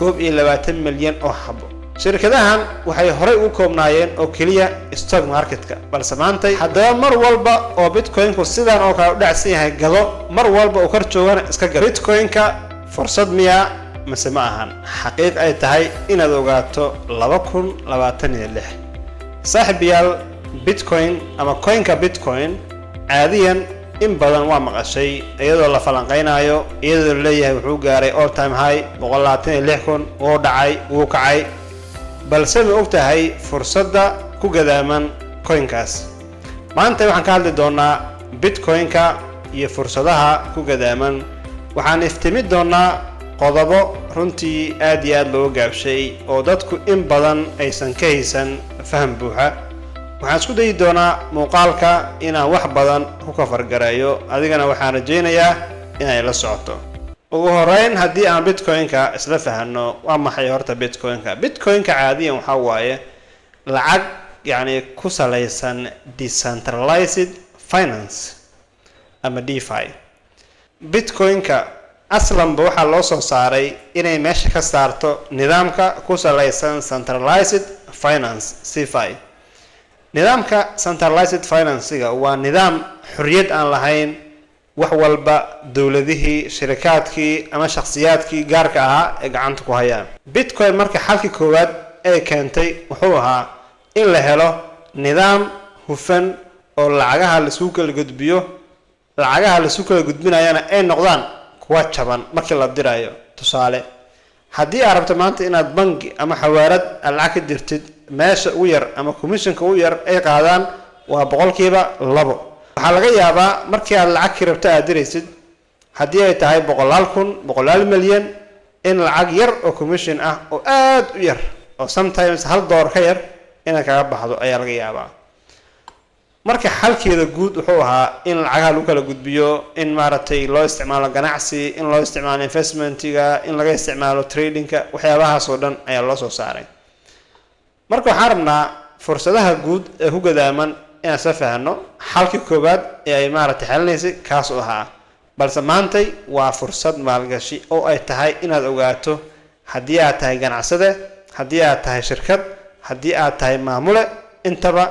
21 milyan oo xabo. shirkadahan waxay horey u koobnaayeen oo kaliya stock marketka, balse maanta haddaba mar walba oo bitcoin-ku sidan oo kale u dhacsan yahay gado, mar walba uu kor joogana iska gado. bitcoin-ka fursad miya mise ma ahan? xaqiiq ay tahay inaad ogaato 2026. saaxiibayaal, bitcoin ama coinka bitcoin caadiyan in badan waa maqashay iyadoo la falanqeynayo, iyadoo leeyahay wuxuu gaaray all time high 126,000 oo dhacay uu kacay, balse ma ogtahay fursadda ku gadaaman coinkaas? maanta waxaan ka hadli doonaa bitcoinka iyo fursadaha ku gadaaman. waxaan iftimi doonaa qodobo runtii aad iyo aad loo gaabshay oo dadku in badan aysan ka haysan faham buuxa. waxaan isku dayi doonaa muuqaalka inaan wax badan ku kafargareeyo, adigana waxaan rajaynayaa inay la socoto. ugu horeyn, haddii aan bitcoinka isla fahanno, waa maxay horta bitcoinka? bitcoinka caadiyan waxa waaye lacag ku salaysan decentralized finance ama DeFi. bitcoinka aslanba waxaa loo soo saaray inay meesha ka saarto nidaamka ku salaysan centralized finance CeFi. nidaamka centralized finance-ga waa nidaam xorriyad aan lahayn, wax walba dowladihii, shirkadkii ama shakhsiyaadkii gaarka ahaa ee gacanta ku hayaan. bitcoin marka xalkii koowaad ee keentay wuxuu ahaa in la helo nidaam hufan oo lacagaha la isku kala gudbiyo, lacagaha la isku kala gudbinayana ay noqdaan kuwa jaban markii la dirayo. tusaale, haddii aad rabto maanta inaad bangi ama xawaarad lacag ka dirtid, meesha ugu yar ama commissionka ugu yar ay qaadaan waa 2%. waxaa laga yaabaa markii aad lacag ki rabto aad diraysid, haddii ay tahay 100,000 milyan, in lacag yar oo commission ah oo aad u yar oo sometimes $1 ka yar inaad kaga baxdo ayaa laga yaabaa. marka xalkeeda guud wuxuu ahaa in lacagaha lagu kala gudbiyo, in maaragtay loo isticmaalo ganacsi, in loo isticmaalo investmentiga, in laga isticmaalo tradingka, waxyaabahaas oo dhan ayaa loo soo saaray. marka waxaan rabnaa fursadaha guud ee ku gadaaman inaan soo fahanno. xalkii koowaad ee ay maaragtay xalinaysay kaas u ahaa, balse maantay waa fursad maalgashi oo ay tahay inaad ogaato. haddii aad tahay ganacsade, haddii aad tahay shirkad, haddii aad tahay maamule, intaba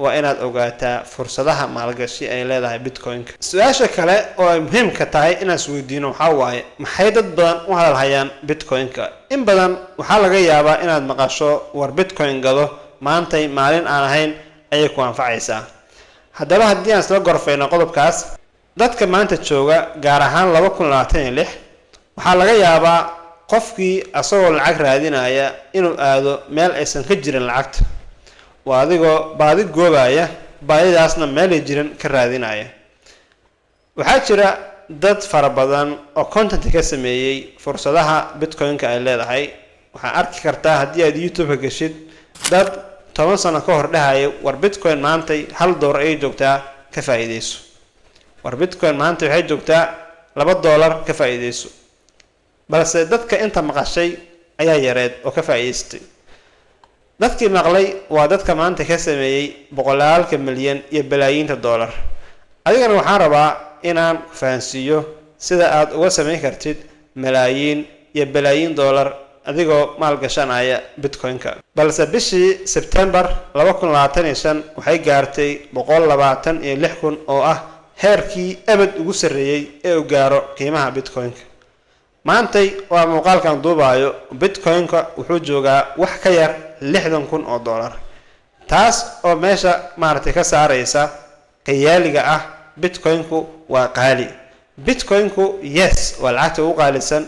waa inaad ogaataa fursadaha maalgashi ay leedahay bitcoinka. su-aasha kale oo ay muhiimka tahay inaan isweydiino waxaa waaye, maxay dad badan u hadalhayaan bitcoinka? in badan waxaa laga yaabaa inaad maqasho war bitcoin gado, maantay maalin aan ahayn ayay ku anfacaysaa. haddaba haddii aan isla gorfayno qodobkaas, dadka maanta jooga gaar ahaan 2026, waxaa laga yaabaa qofkii asagoo lacag raadinaya inuu aado meel aysan ka jirin lacagta, waa adigoo baadi goobaya, baadidaasna meelay jiran ka raadinaya. waxaa jira dad fara badan oo content ka sameeyey fursadaha bitcoinka ay leedahay. waxaa arki kartaa haddii aad YouTube ka gashid dad 10 sano ka hor dhahaya war bitcoin maantay $1 ay joogtaa, ka faa'iideyso. war bitcoin maanta waxay joogtaa $2 ka faa'iideyso. balse dadka inta maqashay ayaa yareed oo ka faa'iideystay. dadkii maqlay waa dadka maanta ka sameeyey boqolaalka milyan iyo balaayiinta $. adigana waxaan rabaa inaan fahansiiyo sida aad uga samayn kartid malaayiin iyo balaayiin $, adigoo maalgashanaya bitcoinka. balse bishii September 2025 waxay gaartay 126,000 oo ah heerkii abad ugu sarreeyay ee uu gaaro qiimaha bitcoinka. maantay waa muuqaalkan duubayo, bitcoinka wuxuu joogaa wax ka yar $60,000. taas oo meesha maaragtay ka saaraysa qayaaliga ah bitcoinku waa qaali. bitcoinku yes waa lacagta ugu qaalisan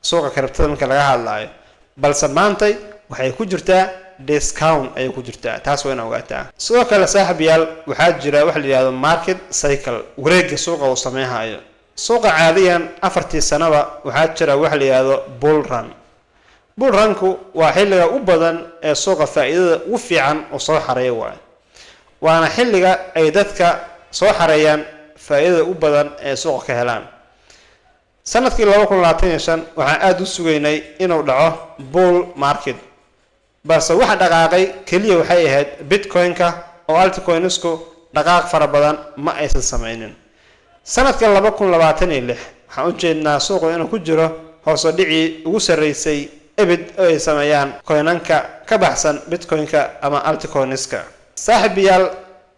suuqa kriptada marka laga hadlayo, balse maantay waxay ku jirtaa discount ayay ku jirtaa. taas waa inaad ogaataa. sidoo kale saaxiibayaal, waxaa jira wax la yiraahdo market cycle, wareegga suuqa uu sameeyo. suuqa caadiyan 4 sanaba waxaa jira wax la yiraahdo bull run. bull runku waa xilliga u badan ee suuqa faa'iidada ugu fiican oo soo xareeyo waana xilliga ay dadka soo xareeyaan faa'iidada u badan ee suuqa ka helaan. sanadkii 2025 waxaan aad u sugaynay inuu dhaco bull market, balse waxa dhaqaaqay kaliya waxay ahayd bitcoinka oo altcoinsku dhaqaaq fara badan ma aysan samaynin. sanadka 2026 waxaan u jeednaa suuqu inuu ku jiro hoos u dhicii ugu sareysay ebid oo ay sameeyaan coinanka ka baxsan bitcoinka ama altcoinska. saaxiibayaal,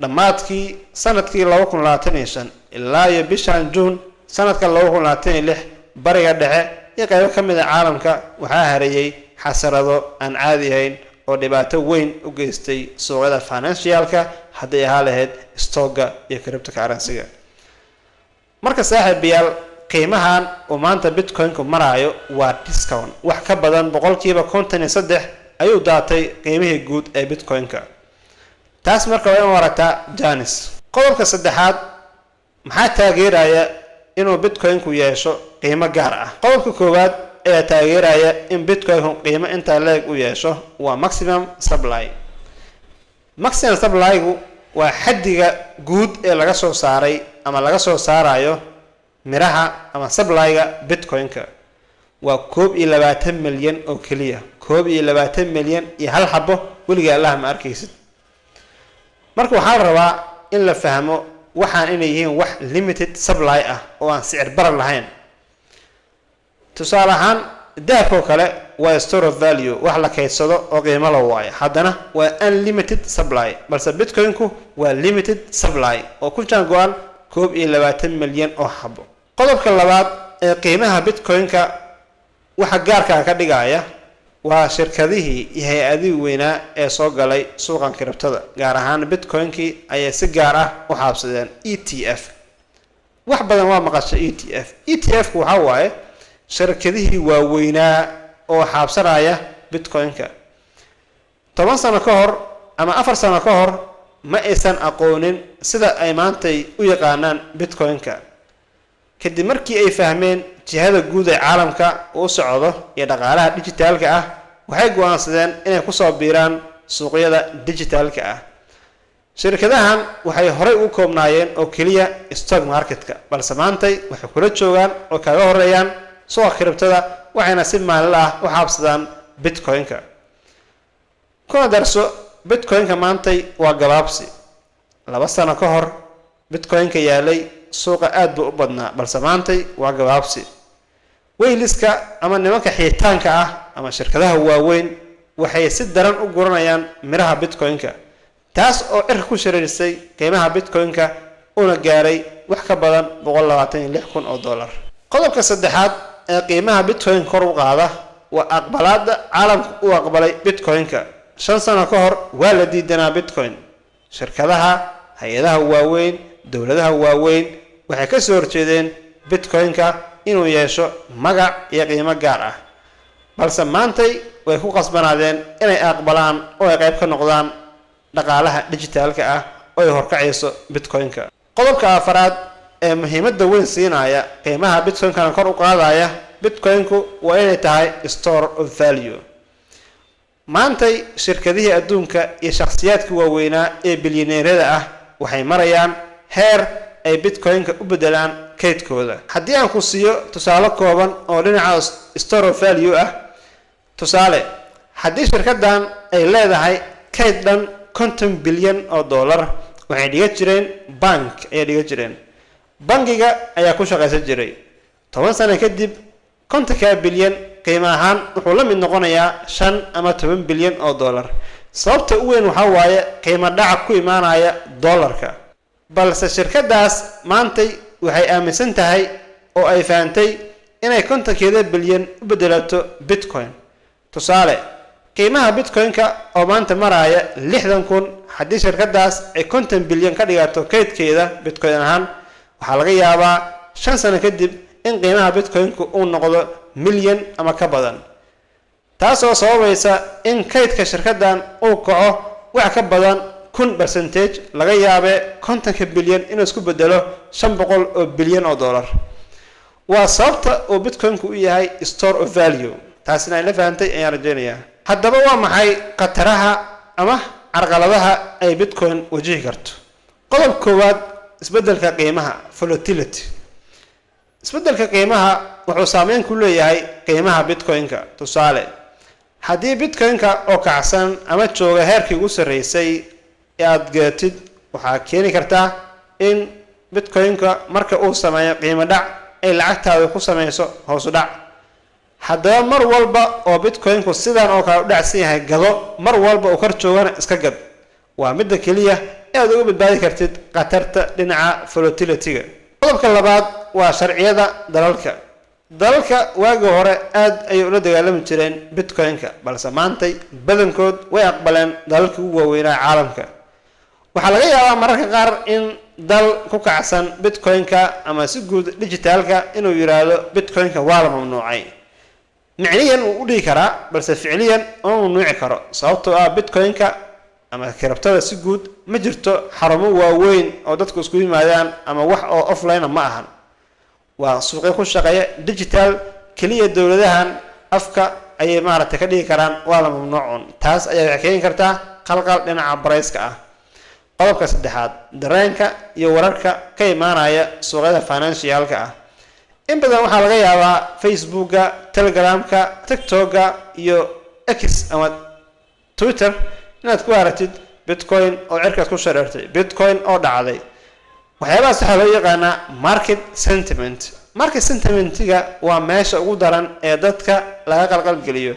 dhammaadkii sanadkii 2025 ilaa iyo bishan June sanadka 2026 bariga dhexe iyo qaybo ka mid ah caalamka waxaa hareeyay xasarado aan caadi ahayn oo dhibaato weyn u geystay suuqyada financialka hadday ahaa lahayd stocka iyo cryptocurrency-ga. marka saaxiibayaal, qiimahan uu maanta bitcoinku maraayo waa discount wax ka badan 53% ayuu daatay qiimihii guud ee bitcoinka. taas marka waa in warata Janis. qodobka saddexaad, maxaa taageeraya inuu bitcoinku yeesho qiimo gaar ah? qodobka koowaad ee taageeraya in bitcoinku qiimo inta leeg u yeesho waa maximum supply. maximum supply-gu waa xaddiga guud ee laga soo saaray ama laga soo saarayo miraha ama supply-ga bitcoinka. waa 21 milyan oo kaliya. 21 milyan iyo hal xabo weliga Allah ma arkaysid. marka waxaa la rabaa in la fahmo waxaan inay yihiin wax limited supply ah oo aan sicir barar lahayn. tusaale ahaan, dahabka kale waa store of value, wax la kaydsado oo qiimo la waayo, haddana waa unlimited supply. balse bitcoinku waa limited supply oo ku jaan go'an 21 milyan oo xabo. qodobka labaad ee qiimaha bitcoinka waxa gaarka ka dhigaya waa shirkadihii iyo hay'adihii weynaa ee soo galay suuqan kriptada, gaar ahaan bitcoinkii ayay si gaar ah u xaabsadeen ETF. wax badan waa maqashay ETF. ETF-ku waxa waaye shirkadihii waaweynaa oo xaabsanaya bitcoinka. 10 sano ka hor ama 4 sano ka hor ma aysan aqoonin sida ay maanta u yaqaanaan bitcoinka. kadib markii ay fahmeen jihada guud ee caalamka u socdo iyo dhaqaalaha digitalka ah, waxay go'aansadeen inay ku soo biiraan suuqyada digitalka ah. shirkadahan waxay horey u koobnaayeen oo kaliya stock marketka, balse maanta waxay kula joogaan oo kaga horeeyaan suuqa kriptada, waxayna si maalinle ah u xaabsadaan bitcoinka. kuna darso, bitcoinka maanta waa gabaabsi. 2 sano ka hor bitcoinka yaalay suuqa aad buu u badnaa, balse maanta waa gabaabsi. weyliska ama nimanka xiitaanka ah ama shirkadaha waaweyn waxay si daran u guranayaan miraha bitcoinka, taas oo cirka ku shareerisay qiimaha bitcoinka una gaaray wax ka badan $126,000. qodobka saddexaad ee qiimaha bitcoin kor u qaada waa aqbalaadda caalamku u aqbalay bitcoinka. 5 sano ka hor waa la diidanaa bitcoin. shirkadaha, hay'adaha waaweyn, dowladaha waaweyn waxay ka soo horjeedeen bitcoinka inuu yeesho magac iyo qiimo gaar ah, balse maanta way ku qasbanaadeen inay aqbalaan oo ay qayb ka noqdaan dhaqaalaha digitalka ah oo ay horkacayso bitcoinka. qodobka afaraad ee muhiimadda weyn siinaya qiimaha bitcoinka kor u qaadaya bitcoinku waa inay tahay store of value. maanta shirkadihii adduunka iyo shakhsiyaadka waaweynaa ee bilyaneerada ah waxay marayaan heer ay bitcoinka u bedelaan kaydkooda. haddii aan ku siiyo tusaale kooban oo dhinaca store of value ah, tusaale, haddii shirkadan ay leedahay kayd dhan $50 bilyan waxay dhiga jireen bank ayay dhiga jireen. bangiga ayaa ku shaqaysan jiray. 10 sano kadib 50 bilyan qiimo ahaan wuxuu la mid noqonayaa $5 ama $10 bilyan. sababta u weyn waxa waaye qiimo dhaca ku imaanaya dollarka. balse shirkadaas maanta waxay aaminsan tahay oo ay fahamtay inay 50 bilyan u bedelato bitcoin. tusaale, qiimaha bitcoinka oo maanta maraya 60,000, haddii shirkadaas ay 50 bilyan ka dhigato kaydkeeda bitcoin ahaan, waxaa laga yaabaa 5 sano kadib in qiimaha bitcoinku uu noqdo milyan ama ka badan. taas oo sababaysa in kaydka shirkadan uu kaco wax ka badan 1% laga yaabe 50 bilyan inuu isku bedelo $500 bilyan. waa sababta uu bitcoinku u yahay store of value. taasina ay la fahantay ayaan rajaynayaa. haddaba waa maxay khataraha ama carqaladaha ay bitcoin wajihi karto? qodob koowaad, isbeddelka qiimaha volatility. isbeddelka qiimaha wuxuu saameyn ku leeyahay qiimaha bitcoinka. tusaale, haddii bitcoinka oo kacsan ama jooga heerkii ugu sarreysay ee aad gaatid, waxaa keeni kartaa in bitcoinka marka uu sameeyo qiimo dhac ay lacagtaada ku sameyso hoos u dhac. haddaba mar walba oo bitcoinku sidan oo kale u dhacsan yahay gado, mar walba uu kor joogana iska gad. waa midda keliya ee aad uga badbaadi kartid khatarta dhinaca volatility-ga. qodobka labaad waa sharciyada dalalka. dalalka waagii hore aad ayay ula dagaalami jireen bitcoinka, balse maantay badankood way aqbaleen dalalkii ugu waaweynaa caalamka. waxaa laga yaabaa mararka qaar in dal ku kacsan bitcoinka ama si guud digitaalka inuu yiraahdo bitcoinka waa la mamnuucay. micniyan uu u dhigi karaa, balse ficliyan uma mamnuuci karo, sababtoo ah bitcoinka ama kiribtada si guud ma jirto xarumo waaweyn oo dadku isku yimaadaan ama wax oo offline ma ahan. waa suuqyo ku shaqeeya digital kaliya. dowladahan afka ayay maaragtay ka dhigi karaan waa la mamnuucun. taas ayaa waxay keeni kartaa qalqal dhinaca barayska ah. qodobka saddexaad, dareenka iyo wararka ka imaanaya suuqyada financialka ah. in badan waxaa laga yaabaa facebooka, telegramka, tiktoka iyo x ama twitter inaad ku aragtid bitcoin oo cirkaas ku shareertay, bitcoin oo dhacday. waxyaabahaas waxaa loo yaqaanaa market sentiment. market sentimentiga waa meesha ugu daran ee dadka laga qalqalgeliyo.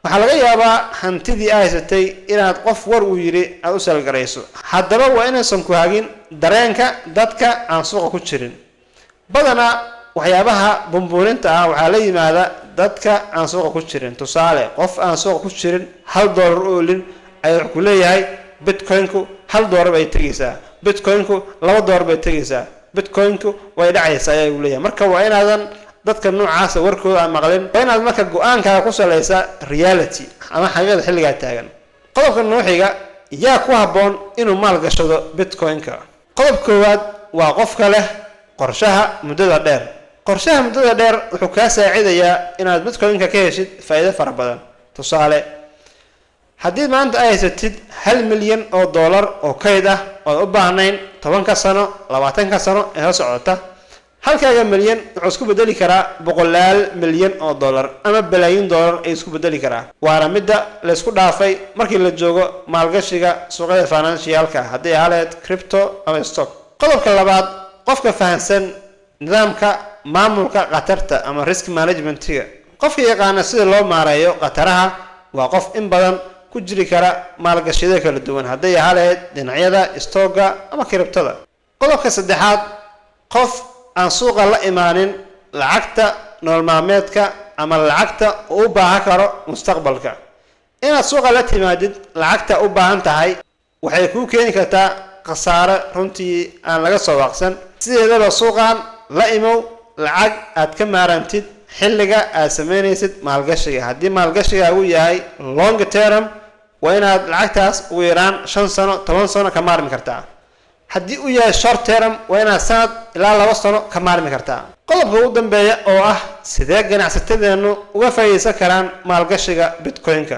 waxaa laga yaabaa hantidii ay haysatay inaad qof war uu yidhi aad u salgarayso, haddaba waa inaysan ku hagin dareenka dadka aan suuqa ku jirin. badanaa waxyaabaha bumbuuninta ah waxaa la yimaada dadka aan suuqa ku jirin. tusaale, qof aan suuqa ku jirin $1 oolin ayaa wax ku leeyahay bitcoinku $1 bay tegaysaa, bitcoinku $2 bay tegaysaa, bitcoinku way dhacaysaa ayaa uu leeyahay. marka waa inaadan dadka noocaasa warkooda aan maqlin. waa inaad marka go-aankaaga ku salaysa reality ama xaqiiqada xilligaa taagan. qodobka nooxiga, yaa ku habboon inuu maal gashado bitcoinka. qodob koowaad waa qofka leh qorshaha muddada dheer. qorshaha muddada dheer wuxuu kaa saacidayaa inaad bitcoinka ka heshid faa'iido fara badan. tusaale, haddii maanta ay haysatid $1 milyan oo kayd ah oo u baahnayn 10 sano 20 sano ee soo socota, halkaaga milyan wuxuu isku bedeli karaa $100 milyan ama balaayiin dollar ay isku bedeli karaa. waana midda la isku dhaafay markii la joogo maalgashiga suuqyada financialka, haddii haleed crypto ama stock. qodobka labaad, qofka fahansan nidaamka maamulka khatarta ama risk management-ga. qofka yaqaana sida loo maareeyo khataraha waa qof in badan ku jiri kara maalgashiyada kala duwan, hadday haleed dhinacyada stocka ama kiribtada. qodobka saddexaad, qof aan suuqa la imaanin lacagta nolol maalmeedka ama lacagta uu u baahan karo mustaqbalka. inaad suuqa la timaadid lacagta u baahan tahay waxay kuu keeni kartaa khasaare runtii aan laga soo waaqsan. sideedaba suuqan la imow lacag aad ka maarantid xilliga aad samaynaysid maalgashiga. haddii maalgashigaagu yahay long term, waa inaad lacagtaas ugu yaraan 5 sano 10 sano ka maarmi kartaa. haddii uu yahay short term, waa inaad sanad ilaa 2 sano ka maarmi kartaa. qodobka ugu dambeeya oo ah sidee ganacsatadeennu uga faa'iideysan karaan maalgashiga bitcoinka.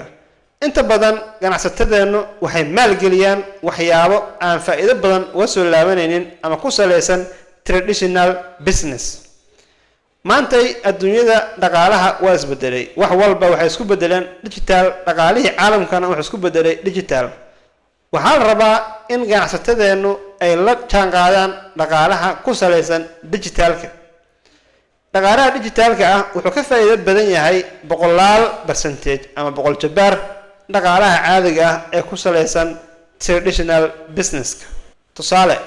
inta badan ganacsatadeennu waxay maalgeliyaan waxyaabo aan faa'iido badan uga soo laabanaynin ama ku salaysan traditional business. maantay adduunyada dhaqaalaha waa isbedelay. wax walba waxay isku bedeleen digital. dhaqaalihii caalamkana wuxuu isku bedelay digital. waxaa la rabaa in ganacsatadeennu ay la jaanqaadaan dhaqaalaha ku salaysan digitalka. dhaqaalaha digitalka ah wuxuu ka faa'iido badan yahay 100% ama 100 jabaar dhaqaalaha caadiga ah ee ku salaysan traditional businesska. tusaale,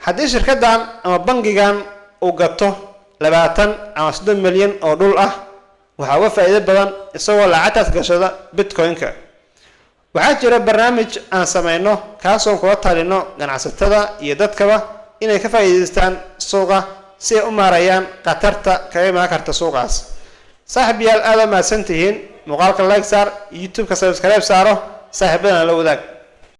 haddii shirkaddan ama bangigan uu gato 20 ama 30 milyan oo dhul ah, waxaa uga faa'iido badan isagoo lacagtaas gashada bitcoinka. waxaa jira barnaamij aan samayno kaasoo kula talino ganacsatada iyo dadkaba inay ka faa'iideystaan suuqa si ay u maareeyaan khatarta kaga imaan karta suuqaas. saaxiibayaal, aad u mahadsantihiin. muuqaalka like saar, youtube-ka subscribe saaro, saaxiibadana la wadaag.